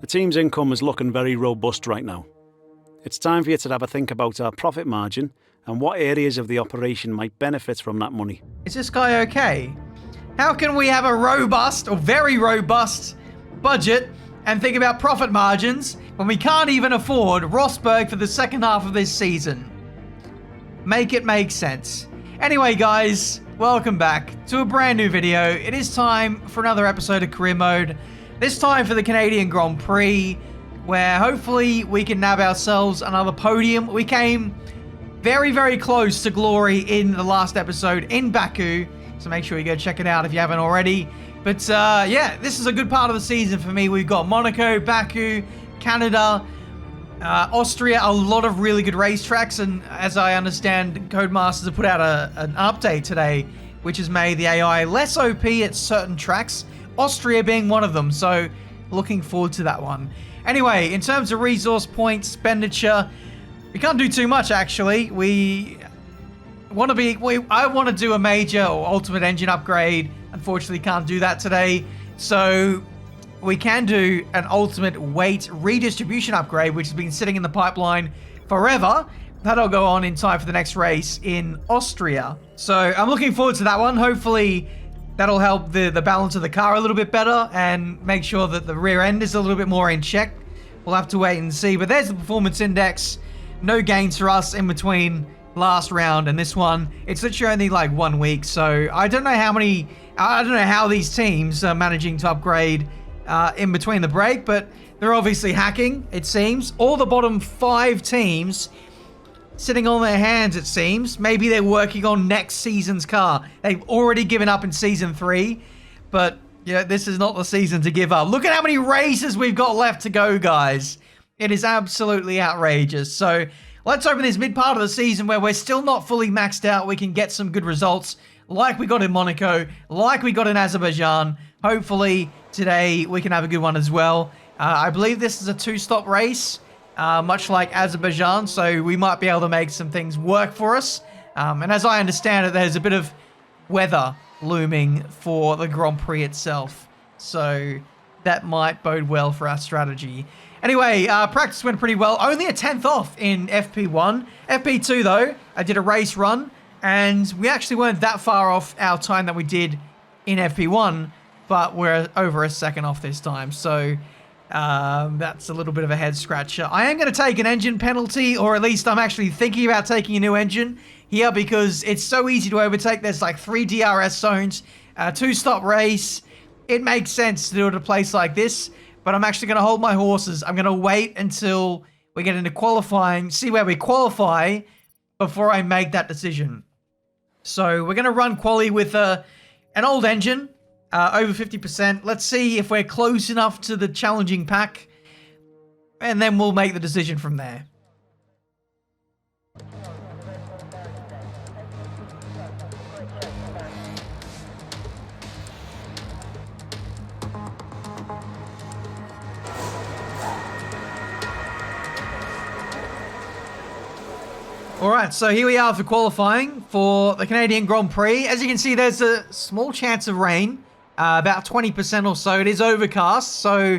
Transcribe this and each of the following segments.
The team's income is looking very robust right now. It's time for you to have a think about our profit margin and what areas of the operation might benefit from that money. Is this guy okay? How can we have a robust or very robust budget and think about profit margins when we can't even afford Rosberg for the second half of this season? Make it make sense. Anyway, guys, welcome back to a brand new video. It is time for another episode of Career Mode. This time for the Canadian Grand Prix, where hopefully we can nab ourselves another podium. We came very, very close to glory in the last episode in Baku, so make sure you go check it out if you haven't already. But yeah, this is a good part of the season for me. We've got Monaco, Baku, Canada, Austria, a lot of really good racetracks, and as I understand, Codemasters have put out an update today, which has made the AI less OP at certain tracks, Austria being one of them, so looking forward to that one. Anyway, in terms of resource points, expenditure, we can't do too much actually. I want to do a major or ultimate engine upgrade. Unfortunately, can't do that today. So we can do an ultimate weight redistribution upgrade, which has been sitting in the pipeline forever. That'll go on in time for the next race in Austria. So I'm looking forward to that one. Hopefully that'll help the balance of the car a little bit better and make sure that the rear end is a little bit more in check. We'll have to wait and see. But there's the performance index. No gains for us in between last round and this one. It's literally only like 1 week. So I don't know how these teams are managing to upgrade in between the break, but they're obviously hacking, it seems. All the bottom 5 teams sitting on their hands, it seems. Maybe they're working on next season's car. They've already given up in season 3, but yeah, this is not the season to give up. Look at how many races we've got left to go, guys. It is absolutely outrageous. So let's open this mid part of the season where we're still not fully maxed out. We can get some good results like we got in Monaco, like we got in Azerbaijan. Hopefully today we can have a good one as well. I believe this is a 2-stop race, much like Azerbaijan, so we might be able to make some things work for us. And as I understand it, there's a bit of weather looming for the Grand Prix itself, so that might bode well for our strategy. Anyway, practice went pretty well. Only a 10th off in FP1. FP2, though, I did a race run, and we actually weren't that far off our time that we did in FP1, but we're over a second off this time, so that's a little bit of a head scratcher. I am going to take an engine penalty, or at least I'm actually thinking about taking a new engine here because it's so easy to overtake. There's like 3 DRS zones, 2-stop race. It makes sense to do it at a place like this, but I'm actually going to hold my horses. I'm going to wait until we get into qualifying, see where we qualify before I make that decision. So we're going to run quali with an old engine. Over 50%. Let's see if we're close enough to the challenging pack, and then we'll make the decision from there. Alright, so here we are for qualifying for the Canadian Grand Prix. As you can see, there's a small chance of rain. About 20% or so. It is overcast, so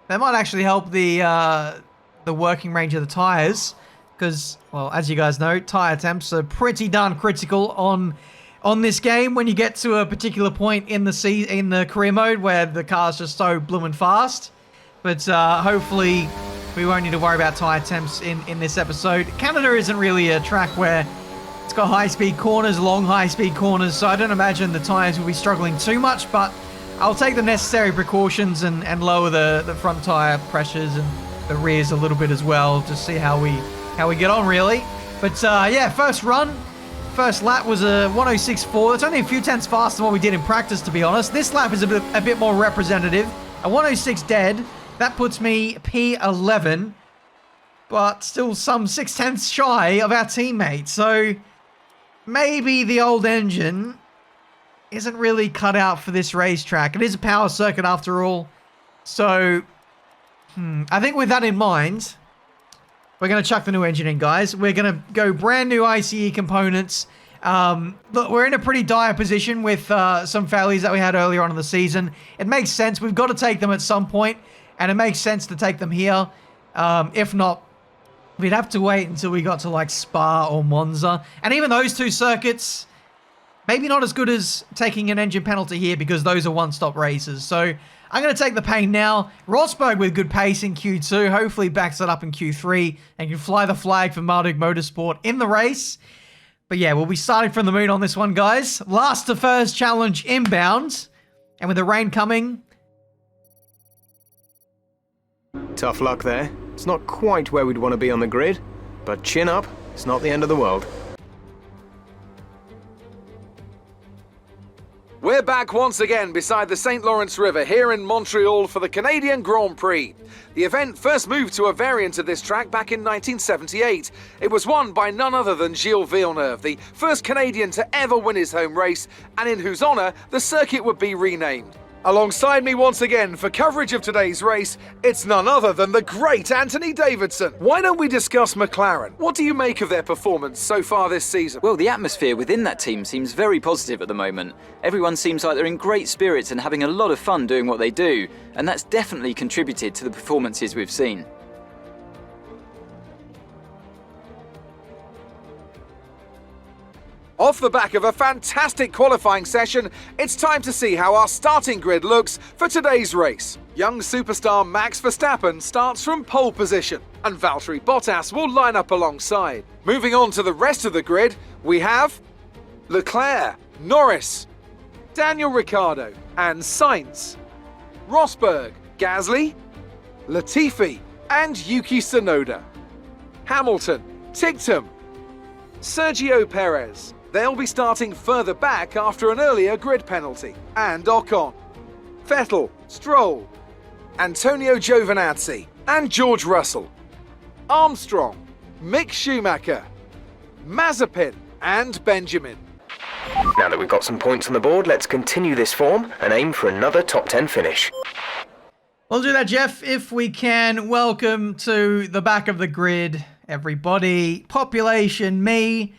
that might actually help the working range of the tires, because, well, as you guys know, tire temps are pretty darn critical on this game when you get to a particular point in the career mode where the car's just so blooming fast. But hopefully we won't need to worry about tire temps in this episode. Canada isn't really a track where it's got high-speed corners, long high-speed corners, so I don't imagine the tires will be struggling too much, but I'll take the necessary precautions and lower the front tire pressures and the rears a little bit as well, just see how we get on, really. But yeah, first lap was a 106.4. That's only a few tenths faster than what we did in practice, to be honest. This lap is a bit more representative. A 106 dead. That puts me P11, but still some 6 tenths shy of our teammate. So maybe the old engine isn't really cut out for this racetrack. It is a power circuit after all. So I think with that in mind, we're going to chuck the new engine in, guys. We're going to go brand new ICE components. Look, we're in a pretty dire position with some failures that we had earlier on in the season. It makes sense. We've got to take them at some point. and it makes sense to take them here. If not, we'd have to wait until we got to like Spa or Monza. And even those two circuits, maybe not as good as taking an engine penalty here because those are one-stop races. So I'm going to take the pain now. Rosberg with good pace in Q2. Hopefully backs it up in Q3 and can fly the flag for Marduk Motorsport in the race. But yeah, we'll be starting from the moon on this one, guys. Last to first challenge inbound. And with the rain coming... Tough luck there. It's not quite where we'd want to be on the grid. But chin up, it's not the end of the world. We're back once again beside the St. Lawrence River here in Montreal for the Canadian Grand Prix. The event first moved to a variant of this track back in 1978. It was won by none other than Gilles Villeneuve, the first Canadian to ever win his home race, and in whose honour the circuit would be renamed. Alongside me once again for coverage of today's race, it's none other than the great Anthony Davidson. Why don't we discuss McLaren? What do you make of their performance so far this season? Well, the atmosphere within that team seems very positive at the moment. Everyone seems like they're in great spirits and having a lot of fun doing what they do, and that's definitely contributed to the performances we've seen. Off the back of a fantastic qualifying session, it's time to see how our starting grid looks for today's race. Young superstar Max Verstappen starts from pole position, and Valtteri Bottas will line up alongside. Moving on to the rest of the grid, we have Leclerc, Norris, Daniel Ricciardo and Sainz, Rosberg, Gasly, Latifi and Yuki Tsunoda, Hamilton, Ticktum, Sergio Perez. They'll be starting further back after an earlier grid penalty. And Ocon, Vettel, Stroll, Antonio Giovinazzi and George Russell, Armstrong, Mick Schumacher, Mazepin and Benjamin. Now that we've got some points on the board, let's continue this form and aim for another top 10 finish. We'll do that, Jeff, if we can. Welcome to the back of the grid, everybody. Population, me.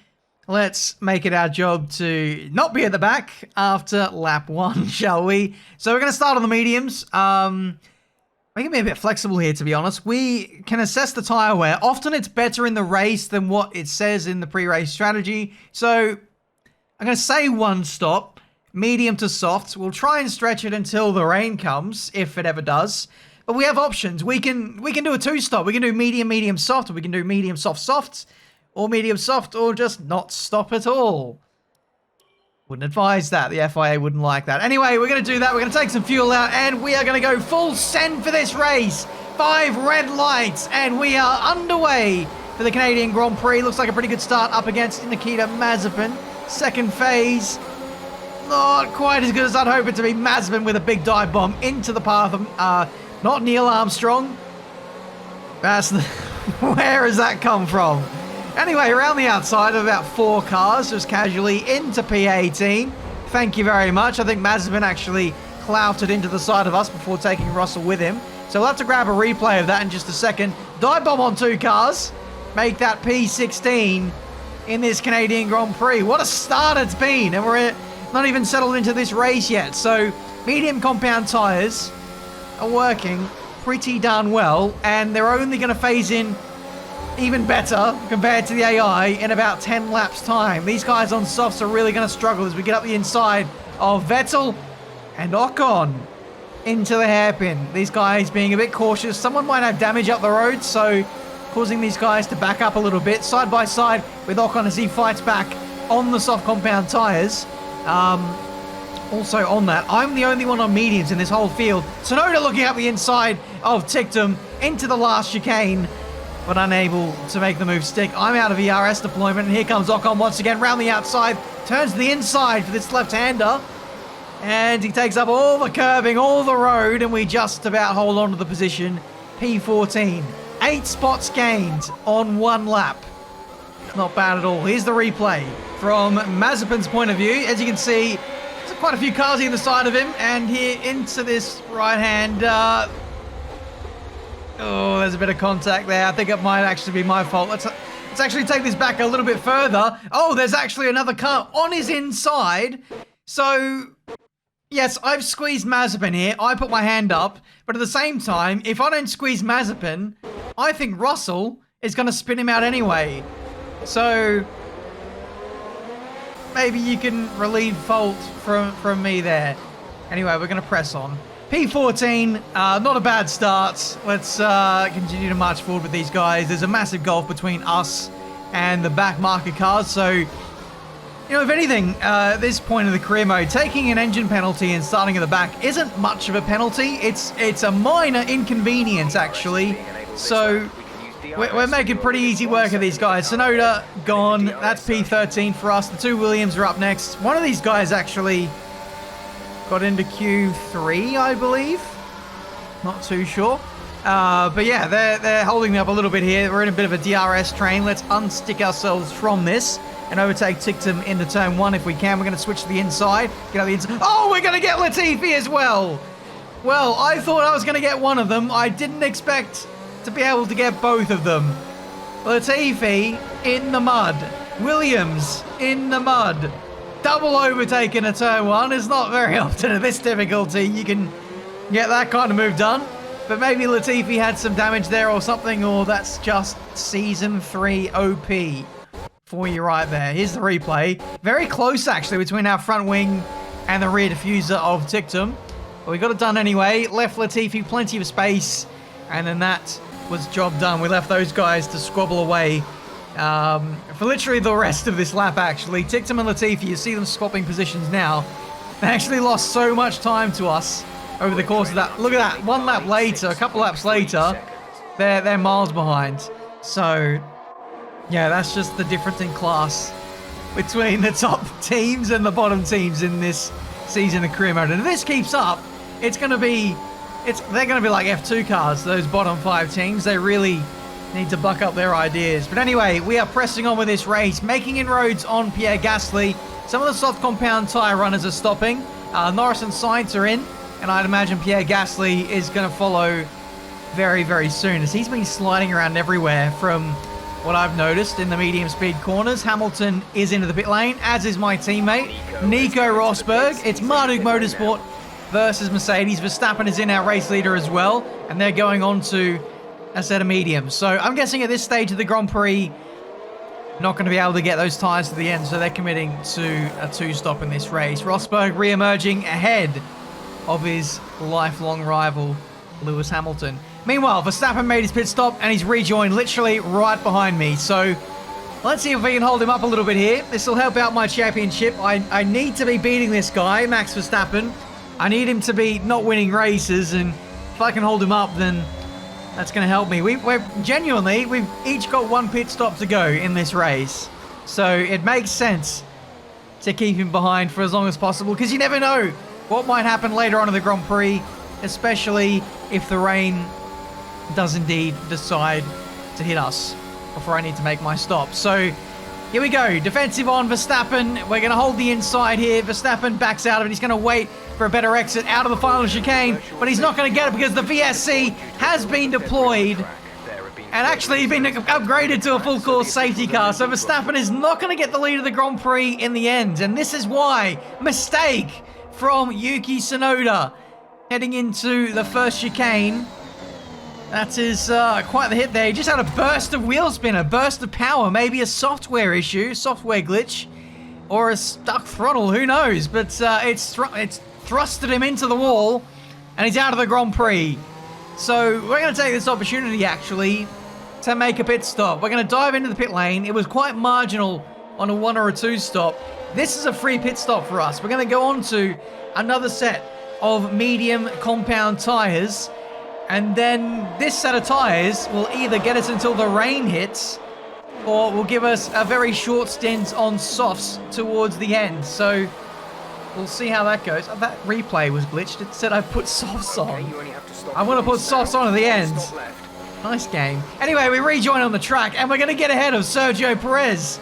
Let's make it our job to not be at the back after lap 1, shall we? So we're going to start on the mediums. We can be a bit flexible here, to be honest. We can assess the tyre wear. Often it's better in the race than what it says in the pre-race strategy. So I'm going to say 1 stop, medium to soft. We'll try and stretch it until the rain comes, if it ever does. But we have options. We can do a 2-stop. We can do medium, medium, soft. Or we can do medium, soft, soft. Or medium soft, or just not stop at all. Wouldn't advise that. The FIA wouldn't like that. Anyway, we're going to do that. We're going to take some fuel out, and we are going to go full send for this race. 5 red lights, and we are underway for the Canadian Grand Prix. Looks like a pretty good start up against Nikita Mazepin. Second phase, not quite as good as I'd hope it to be. Mazepin with a big dive bomb into the path of, not Neil Armstrong. That's the, where has that come from? Anyway, around the outside of about 4 cars, just casually into P18. Thank you very much. I think Mazepin actually clouted into the side of us before taking Russell with him. So we'll have to grab a replay of that in just a second. Dive bomb on 2 cars. Make that P16 in this Canadian Grand Prix. What a start it's been. And we're not even settled into this race yet. So medium compound tyres are working pretty darn well. And they're only going to phase in even better compared to the AI in about 10 laps time. These guys on softs are really going to struggle as we get up the inside of Vettel and Ocon into the hairpin. These guys being a bit cautious. Someone might have damage up the road, so causing these guys to back up a little bit. Side by side with Ocon as he fights back on the soft compound tyres. Also on that, I'm the only one on mediums in this whole field. Tsunoda looking up the inside of Ticktum into the last chicane, but unable to make the move stick. I'm out of DRS deployment, and here comes Ocon once again round the outside, turns to the inside for this left-hander, and he takes up all the curbing, all the road, and we just about hold on to the position. P14, 8 spots gained on 1 lap. Not bad at all. Here's the replay from Mazepin's point of view. As you can see, there's quite a few cars either side of him, and here into this right-hand oh, there's a bit of contact there. I think it might actually be my fault. Let's actually take this back a little bit further. Oh, there's actually another car on his inside. So Yes, I've squeezed Mazepin here. I put my hand up. But at the same time, if I don't squeeze Mazepin, I think Russell is going to spin him out anyway. So maybe you can relieve fault from me there. Anyway, we're going to press on. P14, not a bad start. Let's continue to march forward with these guys. There's a massive gulf between us and the back marker cars. So, you know, if anything, at this point of the career mode, taking an engine penalty and starting at the back isn't much of a penalty. It's a minor inconvenience, actually. So we're making pretty easy work of these guys. Sonoda, gone. That's P13 for us. The two Williams are up next. One of these guys actually got into Q3, I believe. Not too sure. But yeah, they're holding me up a little bit here. We're in a bit of a DRS train. Let's unstick ourselves from this and overtake Tictum into turn 1 if we can. We're going to switch to the inside. Get out the inside. Oh, we're going to get Latifi as well. Well, I thought I was going to get one of them. I didn't expect to be able to get both of them. Latifi in the mud. Williams in the mud. Double overtake in a turn 1 is not very often at this difficulty. You can get that kind of move done. But maybe Latifi had some damage there or something, or that's just Season 3 OP for you right there. Here's the replay. Very close, actually, between our front wing and the rear diffuser of Tictum. But we got it done anyway. Left Latifi plenty of space, and then that was job done. We left those guys to squabble away for literally the rest of this lap, actually. Tictum and Latifi, you see them swapping positions now. They actually lost so much time to us over the course of that. Look at that. One lap later, a couple laps later, they're miles behind. So, yeah, that's just the difference in class between the top teams and the bottom teams in this season of career mode. And if this keeps up, they're going to be like F2 cars, those bottom 5 teams. They really need to buck up their ideas. But anyway, we are pressing on with this race, making inroads on Pierre Gasly. Some of the soft compound tyre runners are stopping. Norris and Sainz are in, and I'd imagine Pierre Gasly is going to follow very, very soon, as he's been sliding around everywhere from what I've noticed in the medium speed corners. Hamilton is into the pit lane, as is my teammate, Nico Rosberg. It's Marduk Motorsport versus Mercedes. Verstappen is in, our race leader, as well, and they're going on to a set of mediums. So I'm guessing at this stage of the Grand Prix, not going to be able to get those tyres to the end, so they're committing to a 2-stop in this race. Rosberg re-emerging ahead of his lifelong rival, Lewis Hamilton. Meanwhile, Verstappen made his pit stop and he's rejoined literally right behind me. So let's see if we can hold him up a little bit here. This will help out my championship. I need to be beating this guy, Max Verstappen. I need him to be not winning races, and if I can hold him up, then that's going to help me. We've each got 1 pit stop to go in this race. So it makes sense to keep him behind for as long as possible, because you never know what might happen later on in the Grand Prix, especially if the rain does indeed decide to hit us before I need to make my stop. So here we go. Defensive on Verstappen. We're going to hold the inside here. Verstappen backs out of it. He's going to wait for a better exit out of the final chicane, but he's not going to get it because the VSC has been deployed and actually been upgraded to a full course safety car. So Verstappen is not going to get the lead of the Grand Prix in the end. And this is why. Mistake from Yuki Tsunoda heading into the first chicane. That is quite the hit there. He just had a burst of wheel spin, a burst of power, maybe a software issue, software glitch, or a stuck throttle, who knows? But it's thrusted him into the wall, and he's out of the Grand Prix. So we're going to take this opportunity, actually, to make a pit stop. We're going to dive into the pit lane. It was quite marginal on a 1 or a 2 stop. This is a free pit stop for us. We're going to go on to another set of medium compound tyres, and then this set of tyres will either get us until the rain hits, or will give us a very short stint on softs towards the end. So we'll see how that goes. That replay was glitched. It said I put softs on. I want to put softs on at the end. Nice game. Anyway, we rejoin on the track, and we're going to get ahead of Sergio Perez.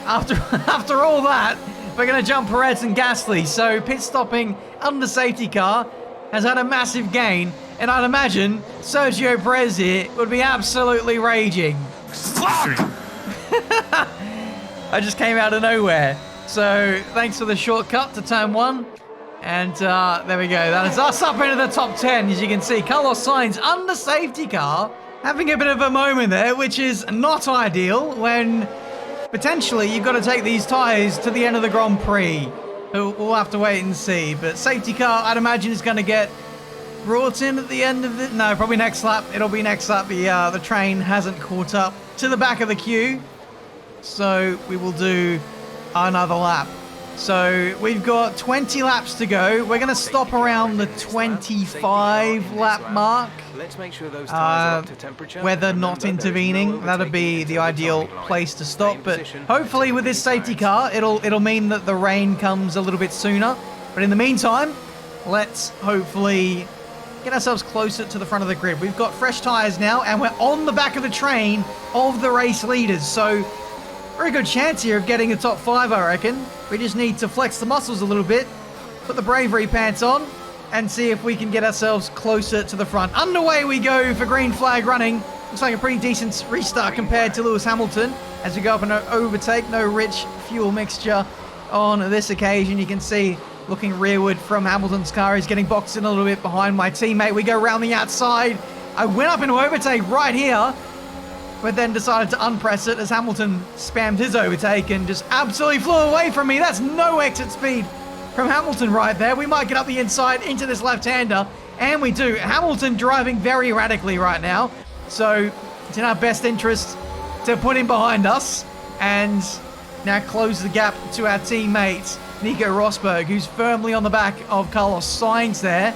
After all that, we're going to jump Perez and Gasly. So pit stopping under safety car has had a massive gain, and I'd imagine Sergio Perez here would be absolutely raging. Fuck! I just came out of nowhere. So thanks for the shortcut to turn 1. And there we go. That is us up into the top 10. As you can see, Carlos Sainz under safety car, having a bit of a moment there, which is not ideal when potentially you've got to take these tyres to the end of the Grand Prix. We'll have to wait and see. But safety car, I'd imagine, is going to get brought in at the end of it. No, probably next lap. It'll be next lap. The train hasn't caught up to the back of the queue. So we will do another lap. So we've got 20 laps to go. We're going to stop around the 25 lap mark. Let's make sure those tires are up to temperature. Weather not intervening. That'd be the ideal place to stop. But hopefully with this safety car, it'll mean that the rain comes a little bit sooner. But in the meantime, let's hopefully get ourselves closer to the front of the grid. We've got fresh tires now, and we're on the back of the train of the race leaders. So very good chance here of getting a top 5, I reckon. We just need to flex the muscles a little bit, put the bravery pants on, and see if we can get ourselves closer to the front. Underway we go for green flag running. Looks like a pretty decent restart compared to Lewis Hamilton as we go up and overtake. No rich fuel mixture on this occasion. You can see looking rearward from Hamilton's car. He's getting boxed in a little bit behind my teammate. We go around the outside. I went up into overtake right here, but then decided to unpress it as Hamilton spammed his overtake and just absolutely flew away from me. That's no exit speed from Hamilton right there. We might get up the inside into this left-hander, and we do. Hamilton driving very erratically right now, so it's in our best interest to put him behind us and now close the gap to our teammate Nico Rosberg, who's firmly on the back of Carlos Sainz there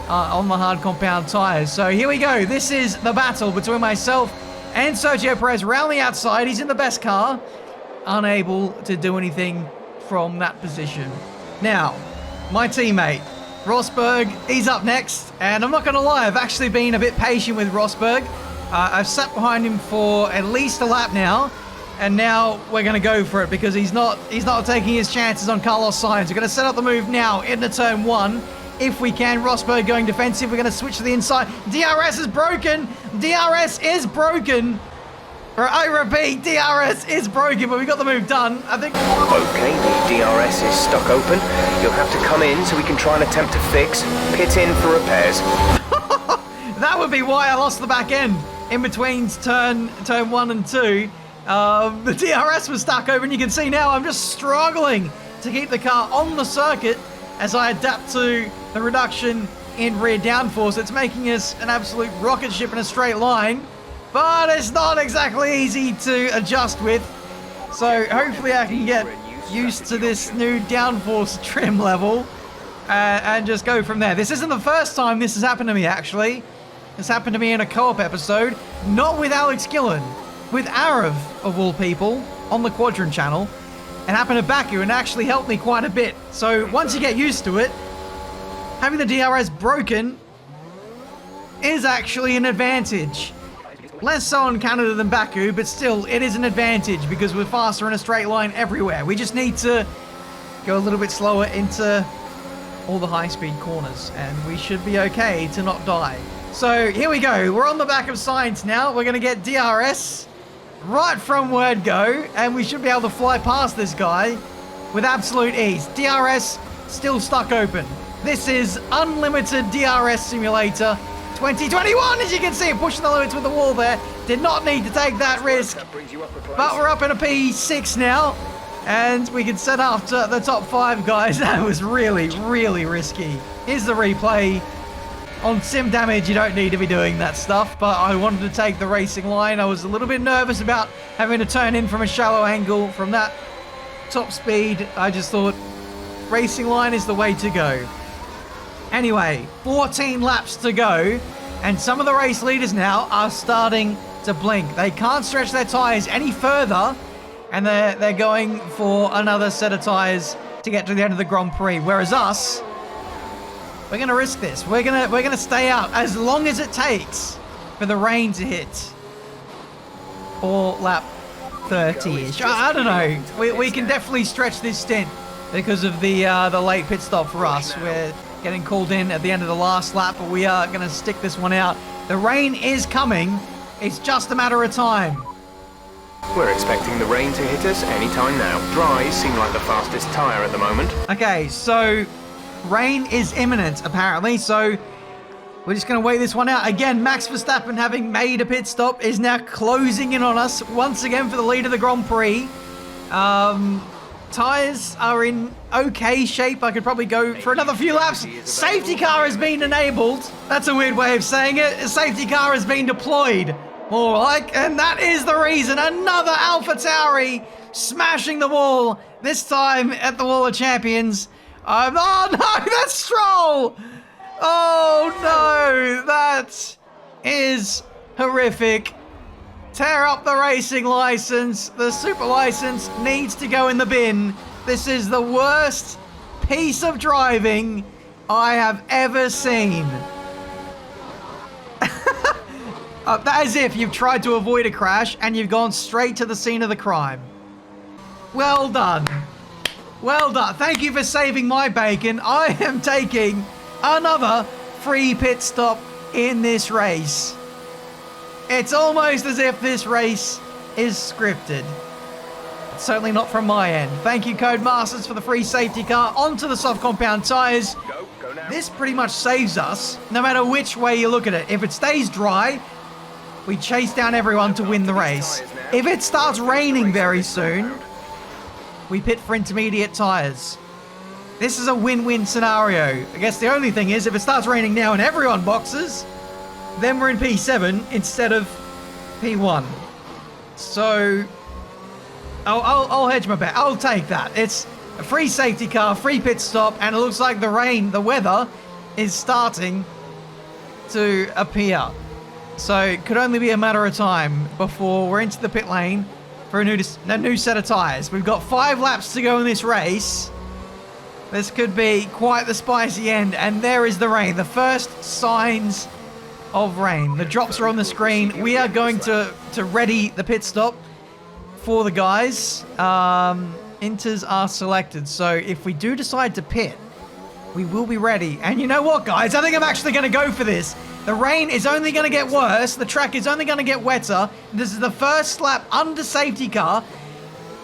on the hard compound tyres. So here we go. This is the battle between myself and Sergio Perez around the outside. He's in the best car, unable to do anything from that position. Now, my teammate, Rosberg, he's up next. And I'm not going to lie, I've actually been a bit patient with Rosberg. I've sat behind him for at least a lap now. And now we're going to go for it because he's not taking his chances on Carlos Sainz. We're going to set up the move now into turn 1. If we can, Rosberg going defensive. We're going to switch to the inside. DRS is broken. DRS is broken. I repeat, DRS is broken, but we got the move done. I think. Okay, the DRS is stuck open. You'll have to come in so we can try and attempt to fix. Pit in for repairs. That would be why I lost the back end in between turn 1 and 2. The DRS was stuck open. You can see now I'm just struggling to keep the car on the circuit as I adapt to the reduction in rear downforce. It's making us an absolute rocket ship in a straight line, but it's not exactly easy to adjust with. So hopefully I can get used to this new downforce trim level and just go from there. This isn't the first time this has happened to me, actually. This happened to me in a co-op episode, not with Alex Gillen, with Arav, of all people, on the Quadrant channel. It happened at Baku and actually helped me quite a bit. So once you get used to it, having the DRS broken is actually an advantage. Less so in Canada than Baku, but still, it is an advantage because we're faster in a straight line everywhere. We just need to go a little bit slower into all the high-speed corners, and we should be okay to not die. So here we go. We're on the back of Sainz now. We're going to get DRS right from word go, and we should be able to fly past this guy with absolute ease. DRS still stuck open. This is unlimited DRS simulator 2021, as you can see, pushing the limits with the wall there. Did not need to take that risk, but we're up in a P6 now, and we can set after the top 5 guys. That was really, really risky. Here's the replay. On sim damage, you don't need to be doing that stuff, but I wanted to take the racing line. I was a little bit nervous about having to turn in from a shallow angle from that top speed. I just thought racing line is the way to go. Anyway, 14 laps to go, and some of the race leaders now are starting to blink. They can't stretch their tyres any further, and they're going for another set of tyres to get to the end of the Grand Prix, whereas us, we're going to risk this. We're going to stay out as long as it takes for the rain to hit. Or lap 30-ish. I don't know. We can definitely stretch this stint because of the late pit stop for us. We're getting called in at the end of the last lap, but we are going to stick this one out. The rain is coming. It's just a matter of time. We're expecting the rain to hit us any time now. Dries seem like the fastest tyre at the moment. Okay, so Rain is imminent, apparently, so we're just going to wait this one out. Again, Max Verstappen, having made a pit stop, is now closing in on us once again for the lead of the Grand Prix. Tyres are in okay shape. I could probably go for another few laps. Safety car has been enabled. That's a weird way of saying it. A safety car has been deployed, more like, and that is the reason. Another AlphaTauri smashing the wall, this time at the Wall of Champions. Oh no, that's Stroll! Oh no, that is horrific. Tear up the racing license. The super license needs to go in the bin. This is the worst piece of driving I have ever seen. As if you've tried to avoid a crash and you've gone straight to the scene of the crime. Well done. Well done. Thank you for saving my bacon. I am taking another free pit stop in this race. It's almost as if this race is scripted. Certainly not from my end. Thank you, Codemasters, for the free safety car. Onto the soft compound tyres. Go now. This pretty much saves us, no matter which way you look at it. If it stays dry, we chase down everyone to win the race. If it starts raining very soon, we pit for intermediate tyres. This is a win-win scenario. I guess the only thing is, if it starts raining now and everyone boxes, then we're in P7 instead of P1. So, I'll hedge my bet. I'll take that. It's a free safety car, free pit stop, and it looks like the weather is starting to appear. So, it could only be a matter of time before we're into the pit lane for a new set of tyres. We've got 5 laps to go in this race. This could be quite the spicy end, and there is the rain. The first signs of rain. The drops are on the screen. We are going to ready the pit stop for the guys. Inters are selected. So if we do decide to pit, we will be ready. And you know what, guys? I think I'm actually going to go for this. The rain is only going to get worse. The track is only going to get wetter. This is the first lap under safety car.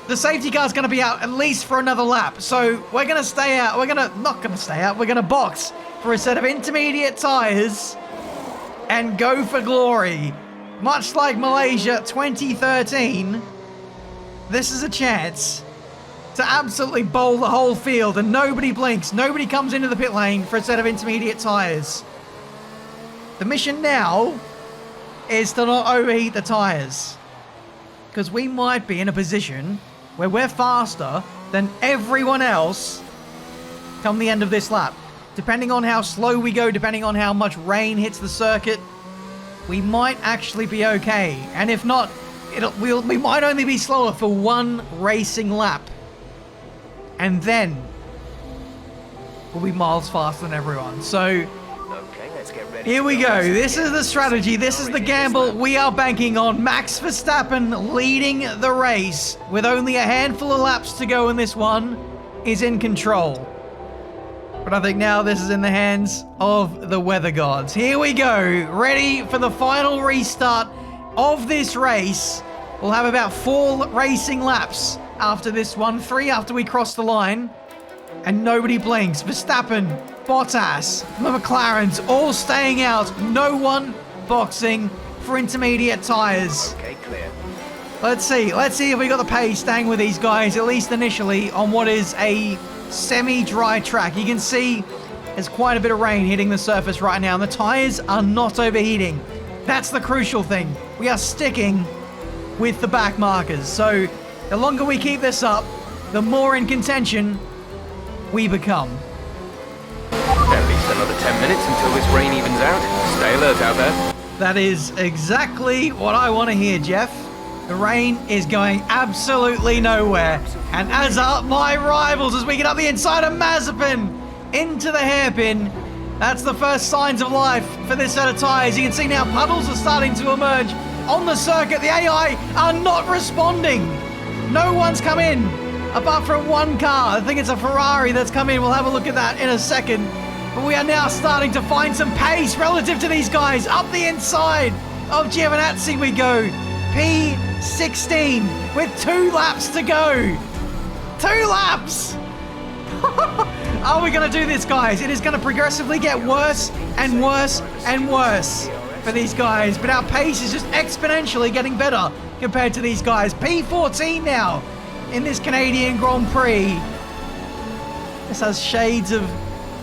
The safety car is going to be out at least for another lap. So we're going to stay out. We're not going to stay out. We're going to box for a set of intermediate tyres and go for glory. Much like Malaysia 2013, this is a chance to absolutely bowl the whole field, and nobody blinks. Nobody comes into the pit lane for a set of intermediate tyres. The mission now is to not overheat the tyres, because we might be in a position where we're faster than everyone else come the end of this lap. Depending on how slow we go, depending on how much rain hits the circuit, we might actually be okay. And if not, we might only be slower for one racing lap. And then we'll be miles faster than everyone. So here we go. This is the strategy. This is the gamble we are banking on. Max Verstappen leading the race with only a handful of laps to go in this one is in control. But I think now this is in the hands of the weather gods. Here we go. Ready for the final restart of this race. We'll have about 4 racing laps after this one. 3 after we cross the line. And nobody blinks. Verstappen, Bottas, the McLarens all staying out. No one boxing for intermediate tyres. Okay, clear. Let's see if we got the pace staying with these guys, at least initially, on what is a semi-dry track. You can see there's quite a bit of rain hitting the surface right now, and the tyres are not overheating. That's the crucial thing. We are sticking with the back markers. So the longer we keep this up, the more in contention we become. At least another 10 minutes until this rain evens out. Stay alert out there. That is exactly what I want to hear, Jeff. The rain is going absolutely nowhere. And as are my rivals as we get up the inside of Mazepin into the hairpin. That's the first signs of life for this set of tyres. You can see now puddles are starting to emerge on the circuit. The AI are not responding. No one's come in apart from one car. I think it's a Ferrari that's come in. We'll have a look at that in a second. But we are now starting to find some pace relative to these guys. Up the inside of Giovinazzi we go. P16 with 2 laps to go. 2 laps! are we going to do this, guys? It is going to progressively get worse and worse and worse for these guys, but our pace is just exponentially getting better compared to these guys. P14 now in this Canadian Grand Prix. This has shades of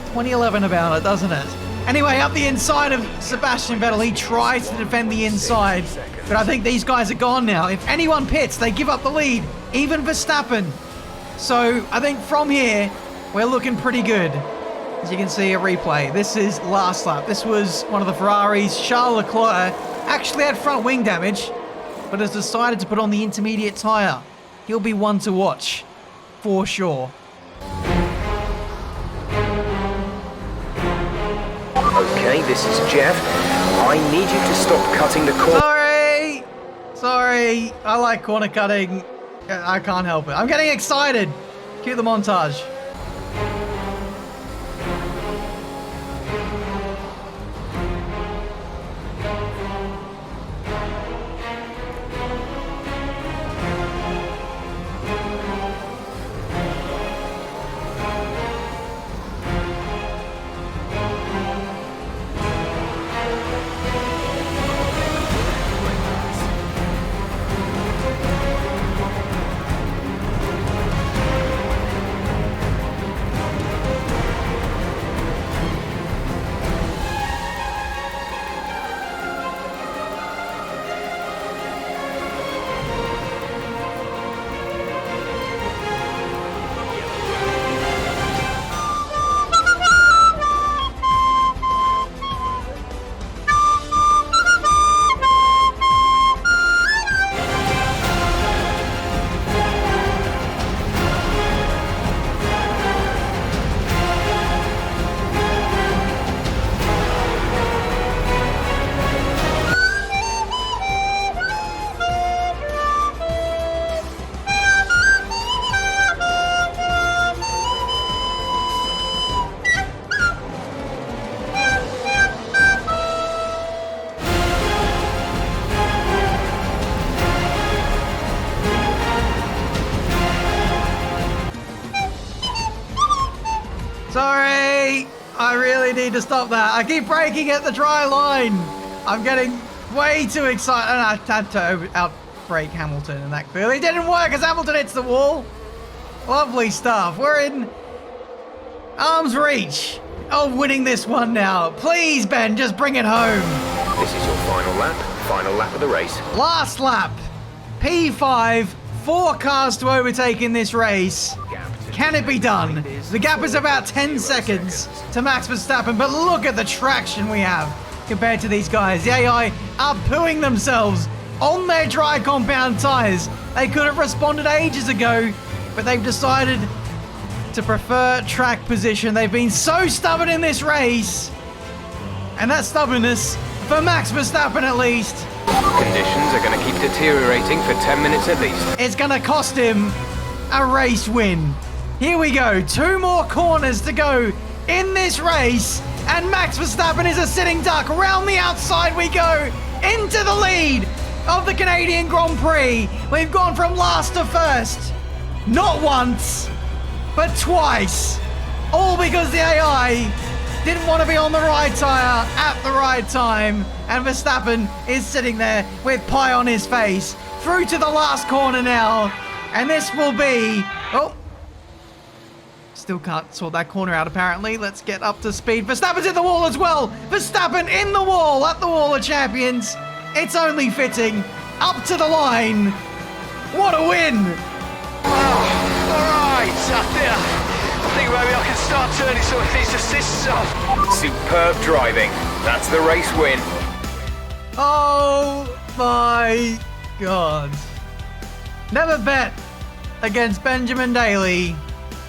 2011 about it, doesn't it? Anyway, up the inside of Sebastian Vettel, he tries to defend the inside, but I think these guys are gone now. If anyone pits, they give up the lead, even Verstappen. So I think from here, we're looking pretty good. As you can see a replay, this is last lap. This was one of the Ferraris. Charles Leclerc actually had front wing damage, but has decided to put on the intermediate tyre. He'll be one to watch, for sure. Okay, this is Jeff. I need you to stop cutting the corner. Sorry. I like corner cutting. I can't help it. I'm getting excited. Cue the montage. Sorry, I really need to stop that. I keep braking at the dry line. I'm getting way too excited. And I had to out-brake Hamilton, and that clearly didn't work as Hamilton hits the wall. Lovely stuff. We're in arm's reach of winning this one now. Please, Ben, just bring it home. This is your final lap of the race. Last lap. P5, 4 cars to overtake in this race. Can it be done? The gap is about 10 seconds to Max Verstappen, but look at the traction we have compared to these guys. The AI are pooing themselves on their dry compound tyres. They could have responded ages ago, but they've decided to prefer track position. They've been so stubborn in this race, and that stubbornness, for Max Verstappen at least, Conditions are going to keep deteriorating for 10 minutes at least. it's going to cost him a race win. Here we go, 2 more corners to go in this race, and Max Verstappen is a sitting duck. Round the outside we go, into the lead of the Canadian Grand Prix. We've gone from last to first, not once, but twice, all because the AI didn't want to be on the right tyre at the right time, and Verstappen is sitting there with pie on his face. Through to the last corner now, and this will be, oh, still can't sort that corner out apparently. Let's get up to speed. Verstappen's in the wall as well. Verstappen in the wall at the Wall of Champions. It's only fitting. Up to the line. What a win. Alright, I think maybe I can start turning some of these assists off. Superb driving. That's the race win. Oh my God. Never bet against Benjamin Daly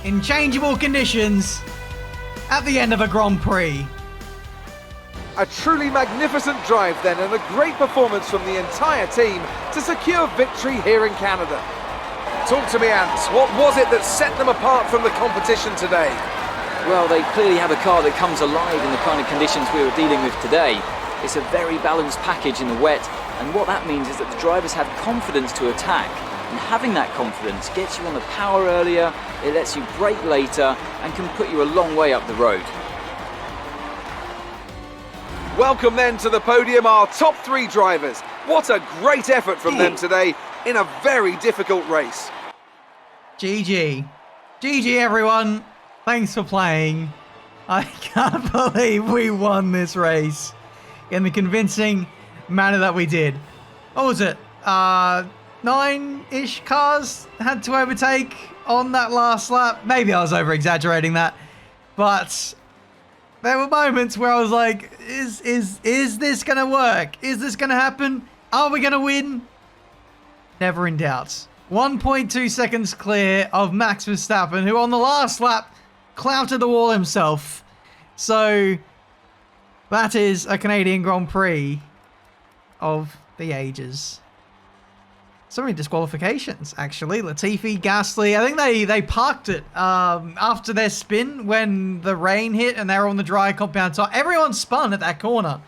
in changeable conditions at the end of a Grand Prix. A truly magnificent drive then, and a great performance from the entire team to secure victory here in Canada. Talk to me, Ant. What was it that set them apart from the competition today? Well, they clearly have a car that comes alive in the kind of conditions we were dealing with today. It's a very balanced package in the wet, and what that means is that the drivers have confidence to attack. And having that confidence gets you on the power earlier, it lets you brake later, and can put you a long way up the road. Welcome then to the podium, our top 3 drivers. What a great effort from them today in a very difficult race. GG. GG, everyone. Thanks for playing. I can't believe we won this race in the convincing manner that we did. What was it? 9-ish cars had to overtake on that last lap. Maybe I was over-exaggerating that. But there were moments where I was like, is this going to work? Is this going to happen? Are we going to win? Never in doubt. 1.2 seconds clear of Max Verstappen, who on the last lap clouted the wall himself. So that is a Canadian Grand Prix of the ages. So many disqualifications, actually. Latifi, Gasly, I think they parked it after their spin when the rain hit and they were on the dry compound tire. Everyone spun at that corner.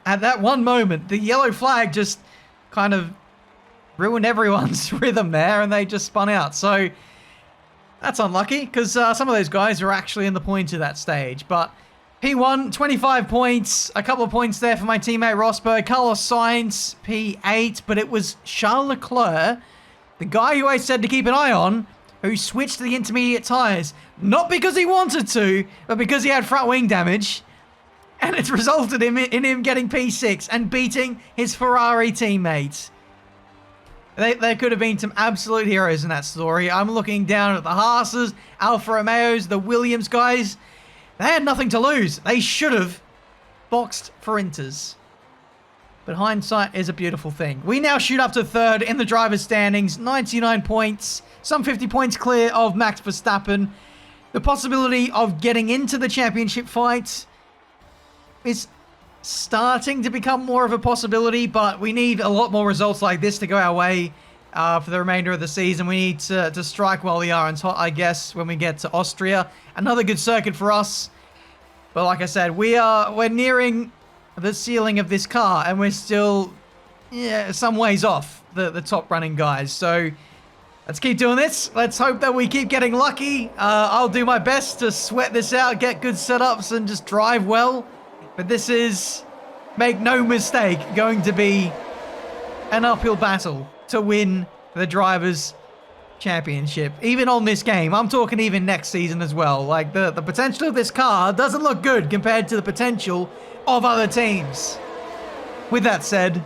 At that one moment, the yellow flag just kind of ruined everyone's rhythm there and they just spun out. So that's unlucky because some of those guys are actually in the points at that stage. But P1, 25 points. A couple of points there for my teammate Rosberg. Carlos Sainz, P8. But it was Charles Leclerc, the guy who I said to keep an eye on, who switched to the intermediate tyres. Not because he wanted to, but because he had front wing damage. And it's resulted in him getting P6 and beating his Ferrari teammates. There could have been some absolute heroes in that story. I'm looking down at the Haas's, Alfa Romeos, the Williams guys. They had nothing to lose. They should have boxed for Inters. But hindsight is a beautiful thing. We now shoot up to 3rd in the driver's standings. 99 points. Some 50 points clear of Max Verstappen. The possibility of getting into the championship fight is starting to become more of a possibility, but we need a lot more results like this to go our way for the remainder of the season. We need to strike while the iron's hot, I guess, when we get to Austria. Another good circuit for us. But like I said, we're nearing the ceiling of this car, and we're still some ways off the top running guys. So let's keep doing this. Let's hope that we keep getting lucky. I'll do my best to sweat this out, get good setups, and just drive well. But this is, make no mistake, going to be an uphill battle to win the Drivers' Championship. Even on this game. I'm talking even next season as well. Like, the potential of this car doesn't look good compared to the potential of other teams. With that said,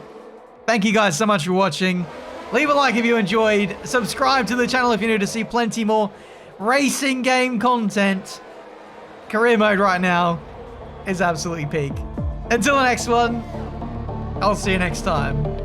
thank you guys so much for watching. Leave a like if you enjoyed. Subscribe to the channel if you're new to see plenty more racing game content. Career mode right now is absolutely peak. Until the next one, I'll see you next time.